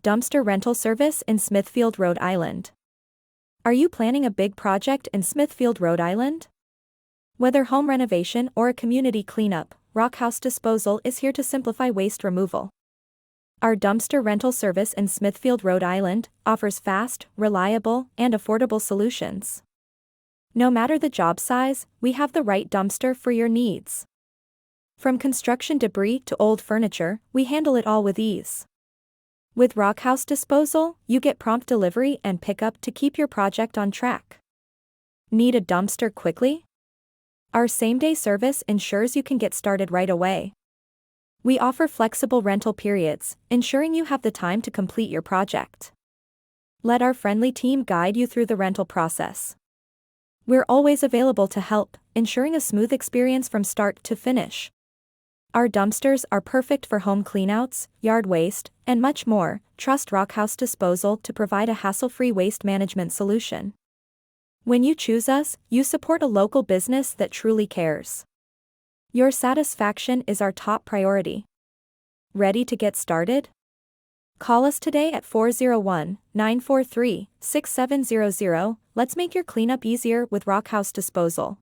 Dumpster rental service in Smithfield, Rhode Island. Are you planning a big project in Smithfield, Rhode Island? Whether home renovation or a community cleanup, Rockhouse Disposal is here to simplify waste removal. Our dumpster rental service in Smithfield, Rhode Island, offers fast, reliable, and affordable solutions. No matter the job size, we have the right dumpster for your needs. From construction debris to old furniture, we handle it all with ease. With Rockhouse Disposal, you get prompt delivery and pickup to keep your project on track. Need a dumpster quickly? Our same-day service ensures you can get started right away. We offer flexible rental periods, ensuring you have the time to complete your project. Let our friendly team guide you through the rental process. We're always available to help, ensuring a smooth experience from start to finish. Our dumpsters are perfect for home cleanouts, yard waste, and much more. Trust Rockhouse Disposal to provide a hassle-free waste management solution. When you choose us, you support a local business that truly cares. Your satisfaction is our top priority. Ready to get started? Call us today at 401-943-6700. Let's make your cleanup easier with Rockhouse Disposal.